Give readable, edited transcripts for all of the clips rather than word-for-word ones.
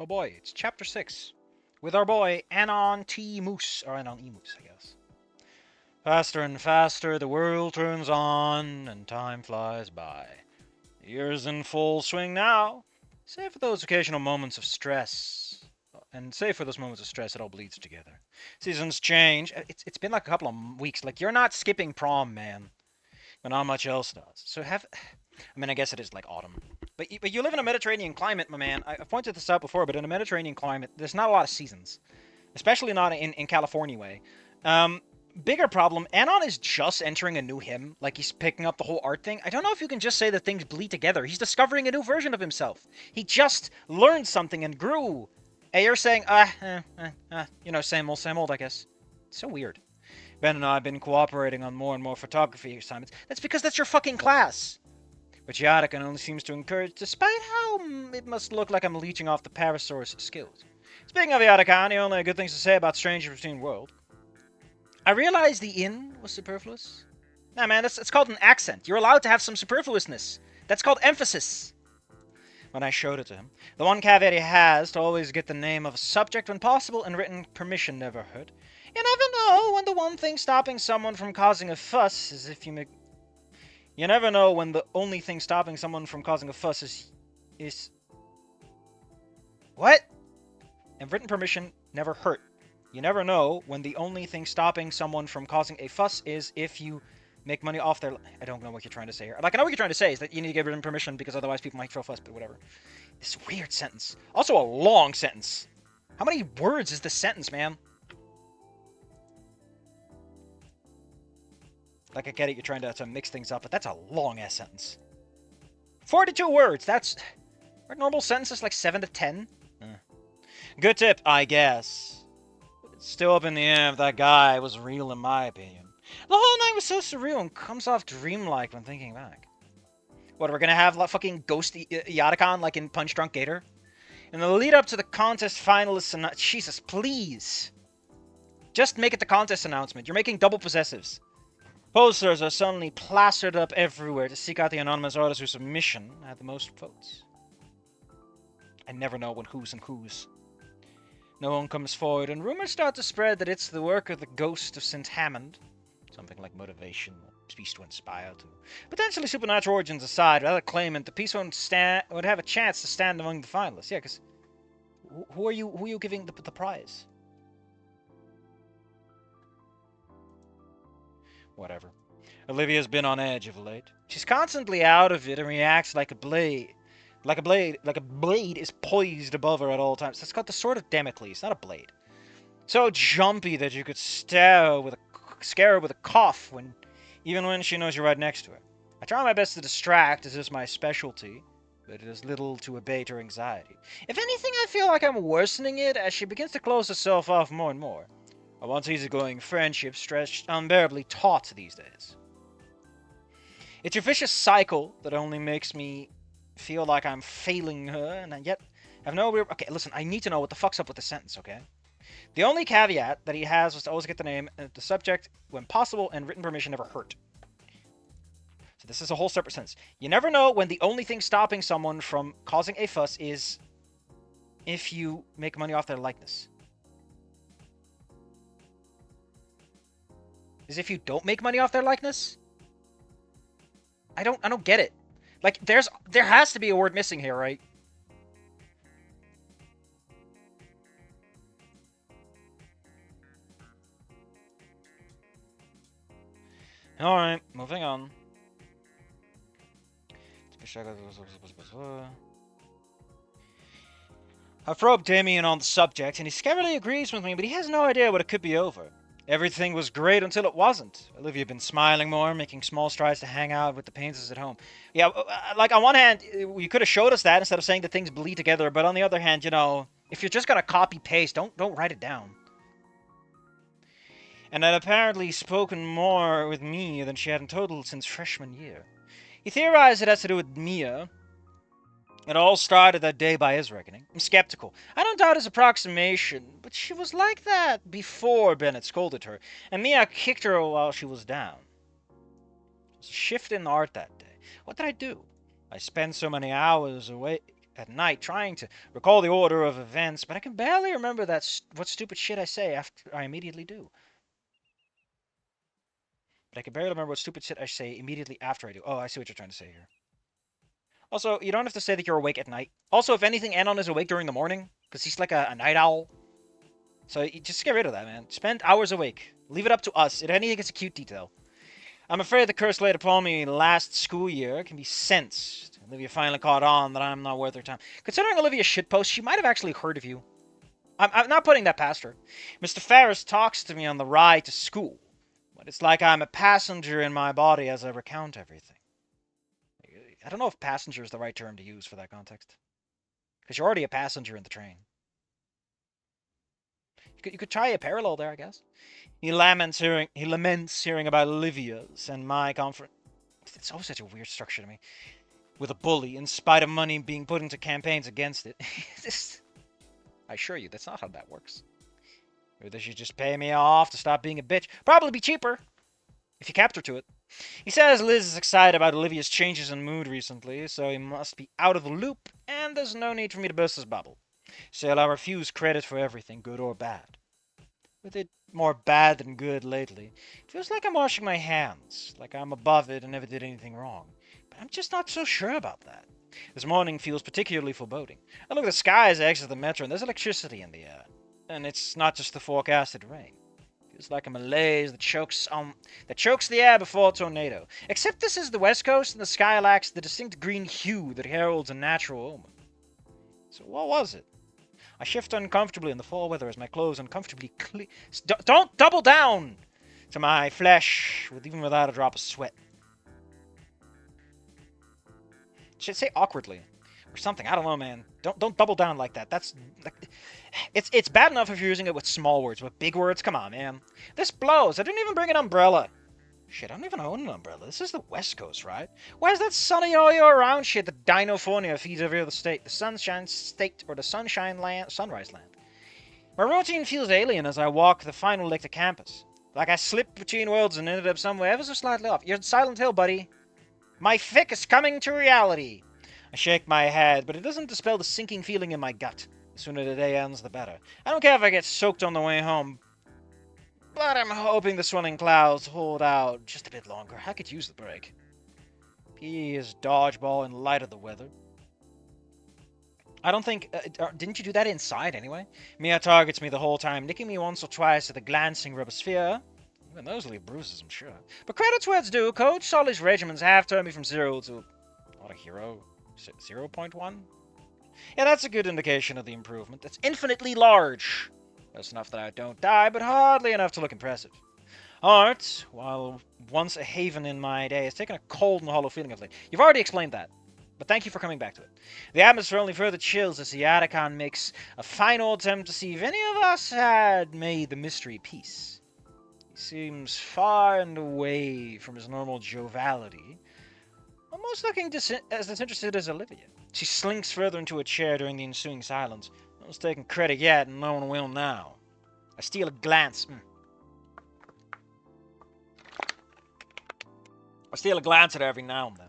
Oh boy, it's chapter 6. With our boy Anon T. Moose, or Anon E. Moose, I guess. Faster and faster the world turns on, and time flies by. The year's in full swing now, save for those occasional moments of stress. And save for those moments of stress, it all bleeds together. Seasons change. It's been like a couple of weeks. Like, you're not skipping prom, man. But not much else does. So I mean, I guess it is like autumn. But you live in a Mediterranean climate, my man. I've pointed this out before, but in a Mediterranean climate, there's not a lot of seasons. Especially not in California way. Bigger problem, Anon is just entering a new hymn. Like, he's picking up the whole art thing. I don't know if you can just say that things bleed together. He's discovering a new version of himself. He just learned something and grew. And you're saying, same old, I guess. It's so weird. Ben and I have been cooperating on more and more photography assignments. That's because that's your fucking class. But Yadakan only seems to encourage, despite how it must look like I'm leeching off the Parasaurus skills. Speaking of Yadakan, the only good things to say about Stranger Between World. I realized the in was superfluous. Nah, man, it's called an accent. You're allowed to have some superfluousness. That's called emphasis. When I showed it to him, the one caveat he has to always get the name of a subject when possible and written permission never hurt. You never know when the one thing stopping someone from causing a fuss is if you make... You never know when the only thing stopping someone from causing a fuss is... What? And written permission never hurt. You never know when the only thing stopping someone from causing a fuss is if you make money off their... I don't know what you're trying to say here. Like, I know what you're trying to say is that you need to get written permission because otherwise people might throw fuss, but whatever. This weird sentence. Also a long sentence. How many words is this sentence, man? Like, I get it, you're trying to mix things up, but that's a long-ass sentence. 42 words, that's... Are normal sentences like 7 to 10? Good tip, I guess. But it's still up in the air if that guy was real, in my opinion. The whole night was so surreal and comes off dreamlike when thinking back. What, we're gonna have like fucking Ghost Yadakon like in Punch Drunk Gator? In the lead up to the contest finalists and... Jesus, please. Just make it the contest announcement. You're making double possessives. Posters are suddenly plastered up everywhere to seek out the anonymous artist whose submission had the most votes. I never know when who's and whose. No one comes forward, and rumors start to spread that it's the work of the ghost of St. Hammond. Something like motivation, a piece to inspire to. Potentially supernatural origins aside, rather claimant the piece would have a chance to stand among the finalists. Yeah, because who are you giving the prize? Whatever. Olivia's been on edge of late. She's constantly out of it and reacts like a blade. Like a blade is poised above her at all times. That's called the Sword of Damocles, not a blade. So jumpy that you could scare her with a cough even when she knows you're right next to her. I try my best to distract, as is my specialty, but it is little to abate her anxiety. If anything, I feel like I'm worsening it as she begins to close herself off more and more. A once easygoing friendship stretched unbearably taut these days. It's a vicious cycle that only makes me feel like I'm failing her, and yet have no real... Okay, listen, I need to know what the fuck's up with the sentence, okay? The only caveat that he has was to always get the name, the subject, when possible, and written permission never hurt. So this is a whole separate sentence. You never know when the only thing stopping someone from causing a fuss is if you make money off their likeness. Is if you don't make money off their likeness? I don't get it. Like, there has to be a word missing here, right? Alright, moving on. I've probed Damien on the subject, and he scarcely agrees with me, but he has no idea what it could be over. Everything was great until it wasn't. Olivia had been smiling more, making small strides to hang out with the Painses at home. Yeah, like, on one hand, you could have showed us that instead of saying that things bleed together, but on the other hand, you know, if you're just gonna copy-paste, don't write it down. And had apparently spoken more with me than she had in total since freshman year. He theorized it has to do with Mia. It all started that day by his reckoning. I'm skeptical. I don't doubt his approximation, but she was like that before Bennett scolded her, and Mia kicked her while she was down. It was a shift in art that day. What did I do? I spent so many hours awake at night trying to recall the order of events, but I can barely remember what stupid shit I say after I immediately do. But I can barely remember what stupid shit I say immediately after I do. Oh, I see what you're trying to say here. Also, you don't have to say that you're awake at night. Also, if anything, Anon is awake during the morning, because he's like a night owl. So you just get rid of that, man. Spend hours awake. Leave it up to us. If anything, it's a cute detail. I'm afraid the curse laid upon me last school year can be sensed. Olivia finally caught on that I'm not worth her time. Considering Olivia's shitpost, she might have actually heard of you. I'm not putting that past her. Mr. Ferris talks to me on the ride to school, but it's like I'm a passenger in my body as I recount everything. I don't know if passenger is the right term to use for that context. Because you're already a passenger in the train. You could try a parallel there, I guess. He laments hearing about Olivia's and my conference. It's always such a weird structure to me. With a bully, in spite of money being put into campaigns against it. I assure you, that's not how that works. Or they should just pay me off to stop being a bitch. Probably be cheaper, if you kept her to it. He says Liz is excited about Olivia's changes in mood recently, so he must be out of the loop, and there's no need for me to burst his bubble. Still, I refuse credit for everything, good or bad. With it more bad than good lately, it feels like I'm washing my hands, like I'm above it and never did anything wrong. But I'm just not so sure about that. This morning feels particularly foreboding. I look at the sky as I exit the metro, and there's electricity in the air. And it's not just the forecasted rain. It feels like a malaise that chokes the air before a tornado. Except this is the West Coast, and the sky lacks the distinct green hue that heralds a natural omen. So what was it? I shift uncomfortably in the fall weather as my clothes uncomfortably don't double down to my flesh, even without a drop of sweat. Should say awkwardly or something. I don't know, man. Don't double down like that. That's like, it's bad enough if you're using it with small words, but big words, come on, man. This blows. I didn't even bring an umbrella. Shit, I don't even own an umbrella. This is the West Coast, right? Why is that sunny all year round shit that Dinofornia feeds every other state? The Sunshine State or the Sunshine Land, Sunrise Land. My routine feels alien as I walk the final leg to campus. Like I slipped between worlds and ended up somewhere ever so slightly off. You're in Silent Hill, buddy. My fic is coming to reality. I shake my head, but it doesn't dispel the sinking feeling in my gut. The sooner the day ends, the better. I don't care if I get soaked on the way home, but I'm hoping the swelling clouds hold out just a bit longer. I could use the break. P is dodgeball in light of the weather. I don't think... didn't you do that inside, anyway? Mia targets me the whole time, nicking me once or twice to the glancing rubber sphere. Even those leave bruises, I'm sure. But credits where it's due. Coach Solly's regimens have turned me from 0 to... What a hero. 0.1? Yeah, that's a good indication of the improvement. It's infinitely large. That's enough that I don't die, but hardly enough to look impressive. Art, while once a haven in my day, has taken a cold and hollow feeling of late. You've already explained that, but thank you for coming back to it. The atmosphere only further chills as the Atticon makes a final attempt to see if any of us had made the mystery peace. He seems far and away from his normal joviality, almost looking as disinterested as Olivia. She slinks further into a chair during the ensuing silence. No one's taken credit yet, and no one will now. I steal a glance. I steal a glance at her every now and then.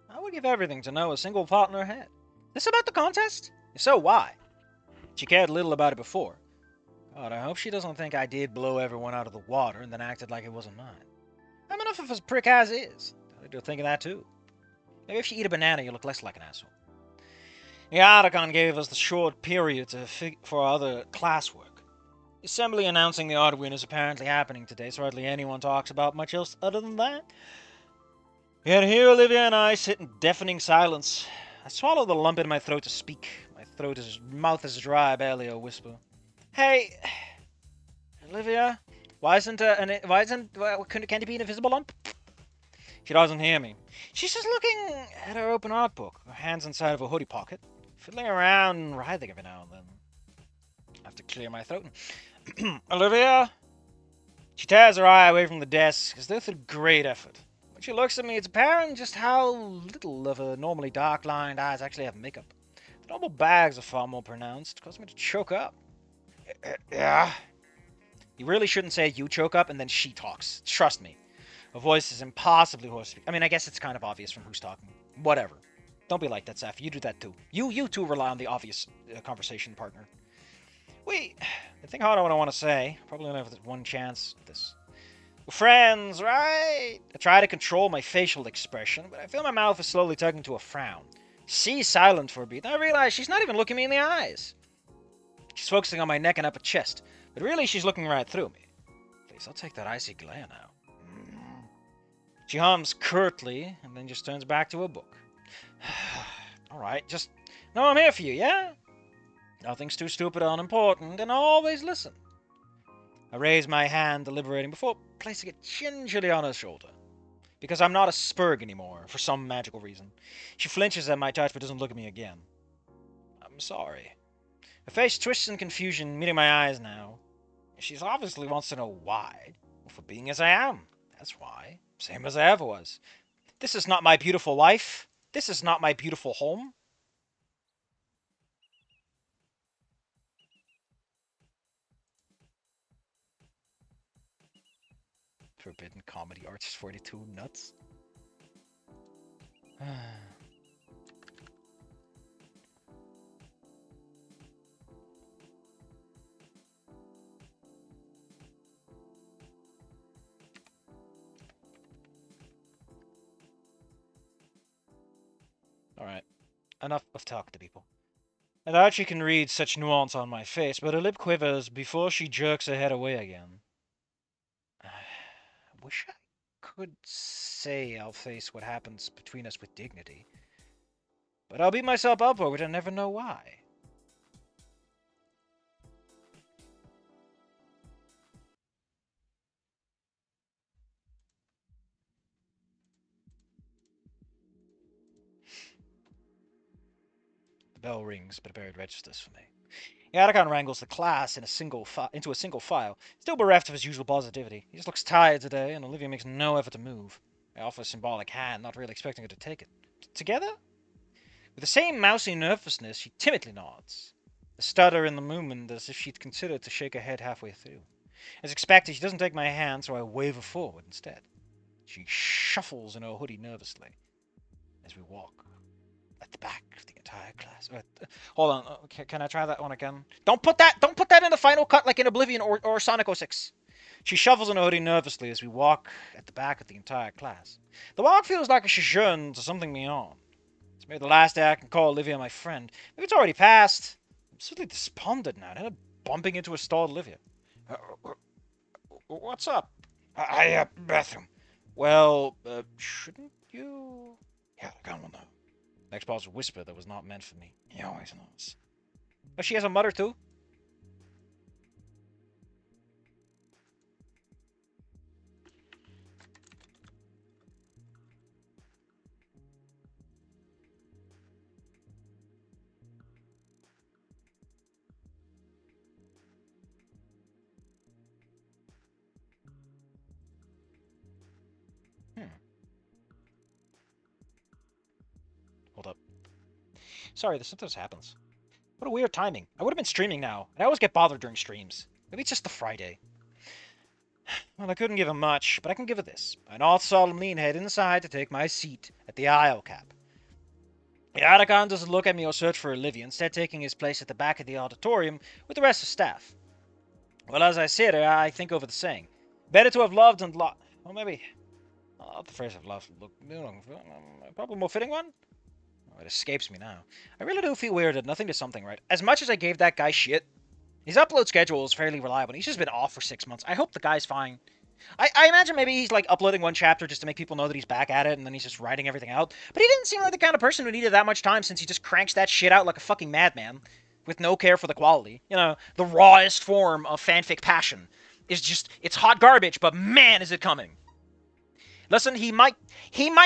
I would give everything to know a single thought in her head. This about the contest? If so, why? She cared little about it before. God, I hope she doesn't think I did blow everyone out of the water and then acted like it wasn't mine. I'm enough of a prick as is. You're thinking that too. Maybe if you eat a banana, you look less like an asshole. The Articon gave us the short period for other classwork. The assembly announcing the odd win is apparently happening today, so hardly anyone talks about much else other than that. Yet here Olivia and I sit in deafening silence. I swallow the lump in my throat to speak. My mouth is dry, I barely a whisper. Hey, Olivia, can't it be an invisible lump? She doesn't hear me. She's just looking at her open art book, her hands inside of her hoodie pocket, fiddling around and writhing every now and then. I have to clear my throat. Olivia? She tears her eye away from the desk as though with a great effort. When she looks at me, it's apparent just how little of her normally dark-lined eyes actually have makeup. The normal bags are far more pronounced, causing me to choke up. Yeah? You really shouldn't say you choke up and then she talks. Trust me. Her voice is impossibly hoarse. I mean, I guess it's kind of obvious from who's talking. Whatever. Don't be like that, Saf. You do that too. You too rely on the obvious conversation partner. Wait, I think how do I want to say? Probably only have this one chance at this. We're friends, right? I try to control my facial expression, but I feel my mouth is slowly tugging to a frown. She's silent for a beat, and I realize she's not even looking me in the eyes. She's focusing on my neck and upper chest, but really she's looking right through me. Please, I'll take that icy glare now. She hums curtly, and then just turns back to her book. Alright, just know I'm here for you, yeah? Nothing's too stupid or unimportant, and always listen. I raise my hand, deliberating, before placing it gingerly on her shoulder. Because I'm not a spurg anymore, for some magical reason. She flinches at my touch, but doesn't look at me again. I'm sorry. Her face twists in confusion, meeting my eyes now. She obviously wants to know why. Well, for being as I am. That's why. Same as I ever was. This is not my beautiful life. This is not my beautiful home. Forbidden Comedy Arts 42 nuts. Alright, enough of talk to people. I doubt she can read such nuance on my face, but her lip quivers before she jerks her head away again. I wish I could say I'll face what happens between us with dignity. But I'll beat myself up over it and never know why. The bell rings, but a bird registers for me. Yadakon wrangles the class into a single file, still bereft of his usual positivity. He just looks tired today, and Olivia makes no effort to move. I offer a symbolic hand, not really expecting her to take it. Together? With the same mousy nervousness, she timidly nods. A stutter in the movement, as if she'd considered to shake her head halfway through. As expected, she doesn't take my hand, so I wave her forward instead. She shuffles in her hoodie nervously as we walk at the back of the entire class. Hold on, can I try that one again? Don't put that in the final cut like in Oblivion or Sonic 06. She shuffles in her hoodie nervously as we walk at the back of the entire class. The walk feels like a sojourn to something beyond. It's maybe the last day I can call Olivia my friend. Maybe it's already passed. I'm certainly despondent now. I ended up bumping into a stalled Olivia. What's up? Bathroom. Well, shouldn't you? Yeah, I got one though. Next pause, a whisper that was not meant for me. He always knows. But she has a mother too. Hold up. Sorry, this sometimes happens. What a weird timing. I would have been streaming now, and I always get bothered during streams. Maybe it's just the Friday. Well, I couldn't give him much, but I can give her this. I nod solemnly and head inside to take my seat at the aisle cap. The Atacon doesn't look at me or search for Olivia, instead taking his place at the back of the auditorium with the rest of staff. Well, as I sit here, I think over the saying. Better to have loved and lost. Well, maybe. Not the phrase I've loved. Look, probably more fitting one? Oh, it escapes me now. I really do feel weird that nothing to something, right? As much as I gave that guy shit, his upload schedule is fairly reliable. He's just been off for 6 months. I hope the guy's fine. I imagine maybe he's like uploading one chapter just to make people know that he's back at it, and then he's just writing everything out. But he didn't seem like the kind of person who needed that much time, since he just cranks that shit out like a fucking madman, with no care for the quality. You know, the rawest form of fanfic passion is just, it's hot garbage, but man is it coming. Listen, he might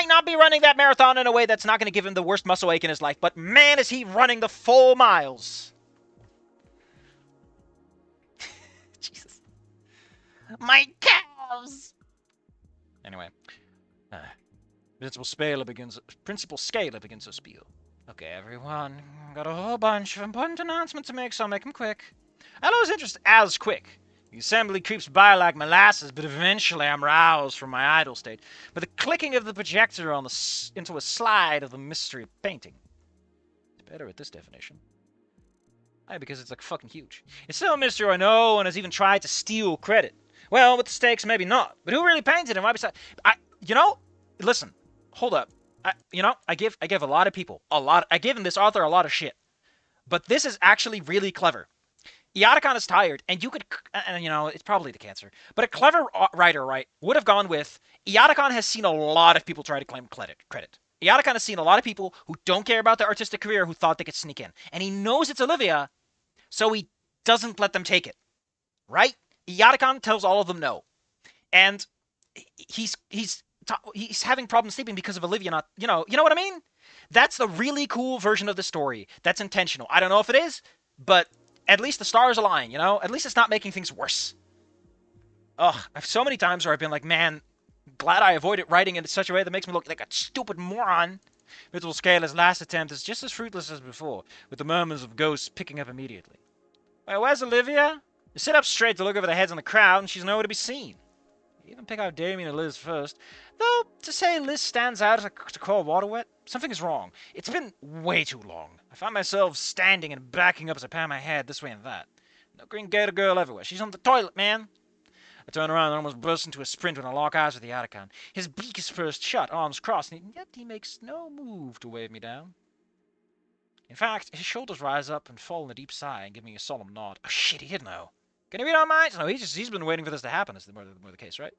not be running that marathon in a way that's not going to give him the worst muscle ache in his life, but man is he running the full miles. Jesus. My calves! Anyway. Principal Scaler begins her spiel. Okay, everyone. Got a whole bunch of important announcements to make, so I'll make them quick. I lose interest as quick. The assembly creeps by like molasses, but eventually I'm roused from my idle state by the clicking of the projector on into a slide of the mystery painting. It's better at this definition. Why? Because it's like fucking huge. It's still a mystery, no one has even tried to steal credit. Well, with the stakes, maybe not. But who really painted him? Why besides? Listen, hold up. I give a lot of people I give this author a lot of shit. But this is actually really clever. Iotacon is tired, and you could, it's probably the cancer. But a clever writer, right, would have gone with, Iotacon has seen a lot of people try to claim credit. Iotacon has seen a lot of people who don't care about their artistic career who thought they could sneak in. And he knows it's Olivia, so he doesn't let them take it. Right? Iotacon tells all of them no. And he's having problems sleeping because of Olivia not, you know what I mean? That's the really cool version of the story. That's intentional. I don't know if it is, but at least the stars align, At least it's not making things worse. Ugh, I've so many times where I've been like, man, glad I avoided writing it in such a way that makes me look like a stupid moron. Mitchell Scala's last attempt is just as fruitless as before, with the murmurs of ghosts picking up immediately. Wait, where's Olivia? You sit up straight to look over the heads of the crowd, and she's nowhere to be seen. You even pick out Damien and Liz first. Though, to say Liz stands out to call water wet, something is wrong. It's been way too long. I find myself standing and backing up as I pan my head this way and that. No green gator girl everywhere. She's on the toilet, man. I turn around and almost burst into a sprint when I lock eyes with the Iotacon. His beak is pursed shut, arms crossed, and yet he makes no move to wave me down. In fact, his shoulders rise up and fall in a deep sigh and give me a solemn nod. Oh shit, he did know. Can he read our minds? No, he's been waiting for this to happen, is more the case, right?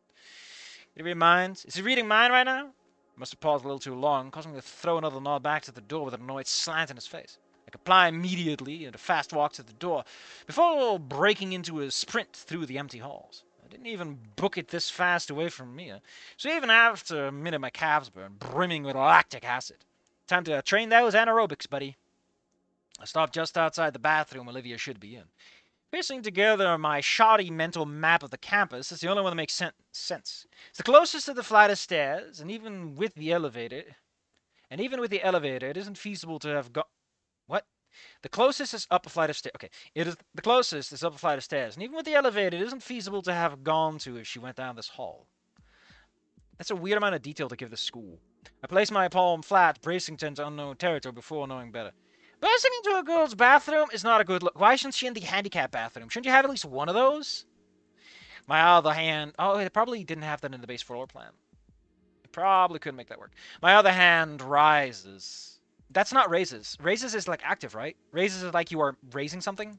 Can he read minds? Is he reading mine right now? Must have paused a little too long, causing me to throw another nod back to the door with an annoyed slant in his face. I comply immediately and a fast walk to the door before breaking into a sprint through the empty halls. I didn't even book it this fast away from Mia, so even after a minute my calves burn, brimming with lactic acid. Time to train those anaerobics, buddy. I stopped just outside the bathroom Olivia should be in. Piecing together my shoddy mental map of the campus is the only one that makes sense. It's the closest to the flight of stairs, and even with the elevator, it isn't feasible to have gone. What? The closest is up a flight of stairs. Okay, the closest is up a flight of stairs, and even with the elevator, it isn't feasible to have gone to if she went down this hall. That's a weird amount of detail to give the school. I place my palm flat, bracing to enter unknown territory before knowing better. Bursting into a girl's bathroom is not a good look. Why isn't she in the handicap bathroom? Shouldn't you have at least one of those? My other hand... Oh, it probably didn't have that in the base floor plan. It probably couldn't make that work. My other hand rises. That's not raises. Raises is like active, right? Raises is like you are raising something?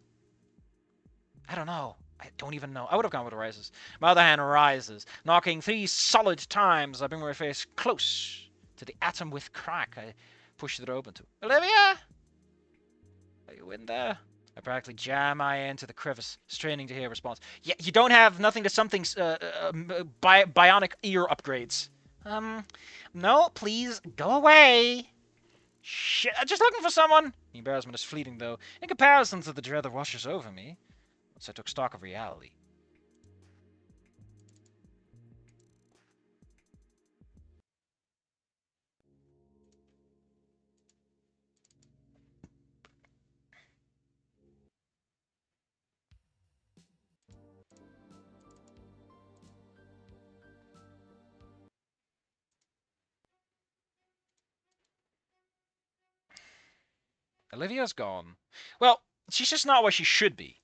I don't know. I don't even know. I would have gone with rises. My other hand rises, knocking 3 solid times. I bring my face close to the atom with crack I push the door open to. Olivia? Are you in there? I practically jam my hand to the crevice, straining to hear a response. Yeah, you don't have nothing to something's bionic ear upgrades. No, please, go away. Shit, I'm just looking for someone. The embarrassment is fleeting, though, in comparison to the dread that washes over me once I took stock of reality. Olivia's gone. Well, she's just not where she should be,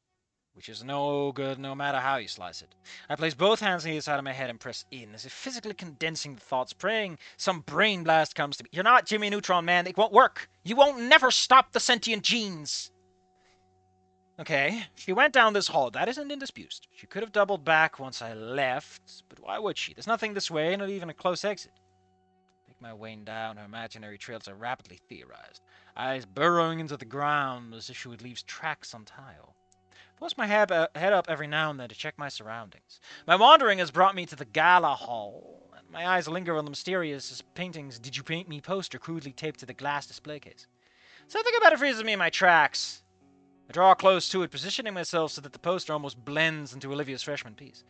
which is no good no matter how you slice it. I place both hands on either side of my head and press in, as if physically condensing the thoughts, praying some brain blast comes to me. You're not Jimmy Neutron, man. It won't work. You won't never stop the sentient genes. Okay, she went down this hall. That isn't in dispute. She could have doubled back once I left, but why would she? There's nothing this way, not even a close exit. Make my way down her imaginary trails I rapidly theorized, eyes burrowing into the ground as if she would leave tracks on tile. Post my head up every now and then to check my surroundings. My wandering has brought me to the gala hall, and my eyes linger on the mysterious paintings "Did you paint me" poster crudely taped to the glass display case. Something about it freezes me in my tracks. I draw close to it, positioning myself so that the poster almost blends into Olivia's freshman piece.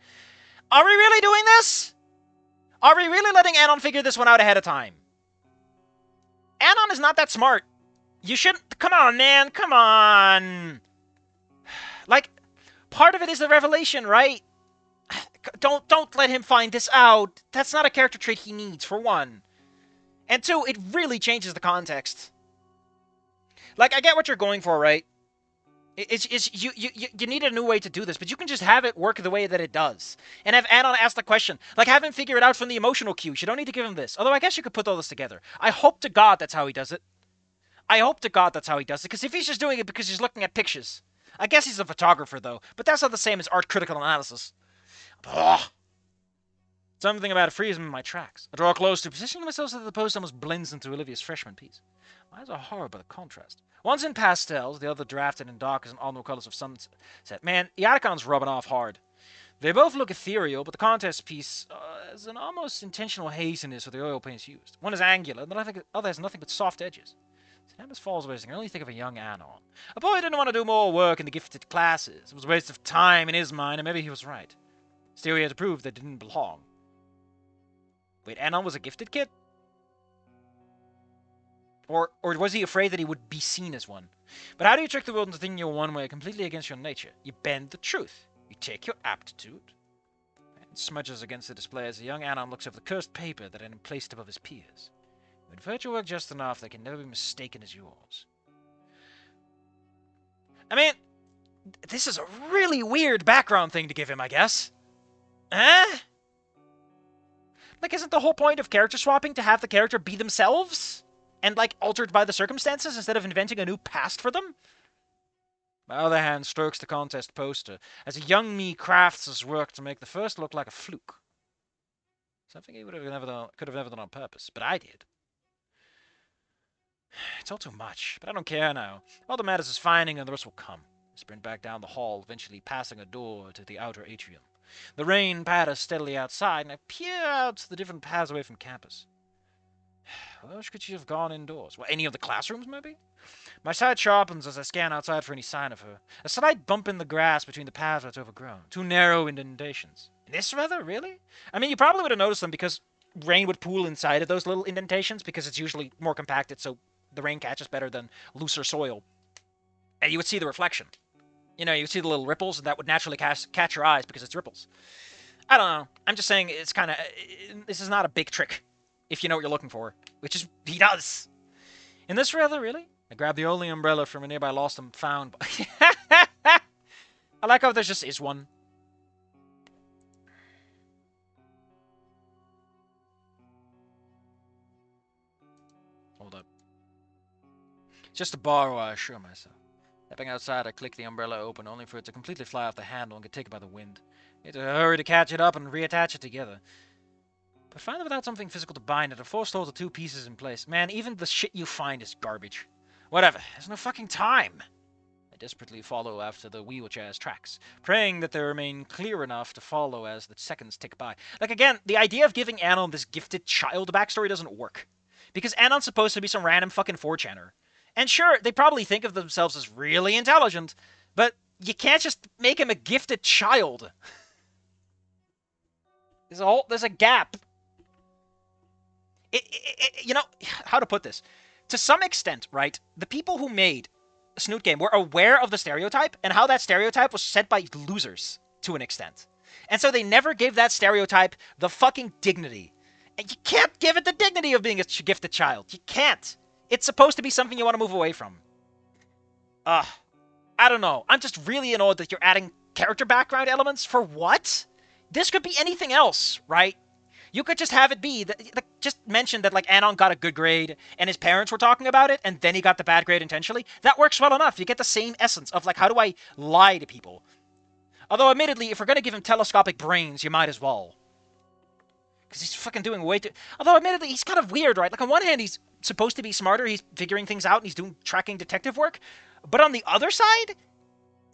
Are we really doing this? Are we really letting Anon figure this one out ahead of time? Anon is not that smart. You shouldn't... Come on, man. Come on. Like, Part of it is the revelation, right? Don't let him find this out. That's not a character trait he needs, for one. And two, it really changes the context. Like, I get what you're going for, right? You need a new way to do this, but you can just have it work the way that it does. And have Anon ask the question. Like, have him figure it out from the emotional cues. You don't need to give him this. Although I guess you could put all this together. I hope to God that's how he does it. I hope to God that's how he does it. Because if he's just doing it because he's looking at pictures. I guess he's a photographer, though. But that's not the same as art critical analysis. Ugh. Something about it frees me in my tracks. I draw close to positioning myself so that the post almost blends into Olivia's freshman piece. My eyes are horrible by the contrast. One's in pastels, the other drafted in dark as an autumnal colors of sunset. Man, Iaticon's rubbing off hard. They both look ethereal, but the contest piece has an almost intentional haziness with the oil paints used. One is angular, and the other has nothing but soft edges. Samus falls away, I can only think of a young Anon. A boy didn't want to do more work in the gifted classes. It was a waste of time in his mind, and maybe he was right. Still, he had to prove they didn't belong. Wait, Anon was a gifted kid? Or was he afraid that he would be seen as one? But how do you trick the world into thinking you're one way, completely against your nature? You bend the truth. You take your aptitude. And smudges against the display as the young Anon looks over the cursed paper that had been placed above his peers. You invert your work just enough that can never be mistaken as yours. I mean, this is a really weird background thing to give him, I guess. Eh? Like, isn't the whole point of character swapping to have the character be themselves? And, like, altered by the circumstances instead of inventing a new past for them? My other hand strokes the contest poster as a young me crafts his work to make the first look like a fluke. Something he could have never done on purpose, but I did. It's all too much, but I don't care now. All that matters is finding, and the rest will come. I sprint back down the hall, eventually passing a door to the outer atrium. The rain patters steadily outside, and I peer out the different paths away from campus. Where could she have gone indoors? Well, any of the classrooms, maybe? My sight sharpens as I scan outside for any sign of her. A slight bump in the grass between the paths that's overgrown. 2 narrow indentations. In this weather, really? I mean, you probably would have noticed them because rain would pool inside of those little indentations because it's usually more compacted, so the rain catches better than looser soil. And you would see the reflection. You know, you would see the little ripples, and that would naturally catch your eyes because it's ripples. I don't know. I'm just saying it's kind of... This is not a big trick, if you know what you're looking for. Which is... He does. In this weather, really? I grab the only umbrella from a nearby lost and found... I like how there just is one. Hold up. Just to borrow, I assure myself. Stepping outside, I click the umbrella open, only for it to completely fly off the handle and get taken by the wind. I had to hurry to catch it up and reattach it together. But finally, without something physical to bind it, I forced all the 2 pieces in place. Man, even the shit you find is garbage. Whatever, there's no fucking time. I desperately follow after the wheelchair's tracks, praying that they remain clear enough to follow as the seconds tick by. Like, again, the idea of giving Anon this gifted child backstory doesn't work. Because Anon's supposed to be some random fucking 4chaner. And sure, they probably think of themselves as really intelligent, but you can't just make him a gifted child. There's a gap. You know, how to put this? To some extent, right, the people who made Snoot Game were aware of the stereotype and how that stereotype was set by losers to an extent. And so they never gave that stereotype the fucking dignity. And you can't give it the dignity of being a gifted child. You can't. It's supposed to be something you want to move away from. I don't know. I'm just really annoyed that you're adding character background elements for what? This could be anything else, right? You could just have it be, just mention that, like, Anon got a good grade, and his parents were talking about it, and then he got the bad grade intentionally. That works well enough. You get the same essence of, like, how do I lie to people? Although, admittedly, if we're going to give him telescopic brains, you might as well. Because he's fucking doing way too... Although, admittedly, he's kind of weird, right? Like, on one hand, he's supposed to be smarter, he's figuring things out, and he's doing tracking detective work. But on the other side,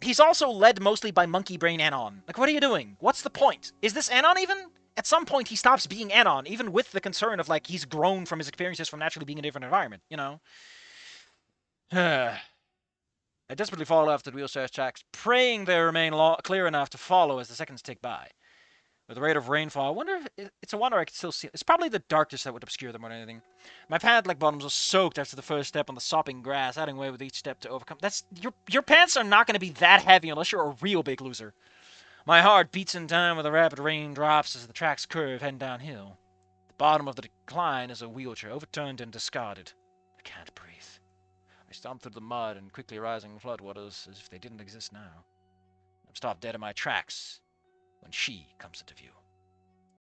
he's also led mostly by monkey brain Anon. Like, what are you doing? What's the point? Is this Anon even? At some point, he stops being Anon, even with the concern of, like, he's grown from his experiences from naturally being in a different environment, you know? I desperately follow after the wheelchair tracks, praying they remain clear enough to follow as the seconds tick by. With the rate of rainfall, I wonder if it's a wonder I can still see. It's probably the darkness that would obscure them more than anything. My pant leg bottoms were soaked after the first step on the sopping grass, adding weight with each step to overcome. That's your pants are not going to be that heavy unless you're a real big loser. My heart beats in time with the rapid raindrops as the tracks curve heading downhill. The bottom of the decline is a wheelchair, overturned and discarded. I can't breathe. I stomp through the mud and quickly rising floodwaters as if they didn't exist now. I'm stopped dead in my tracks when she comes into view.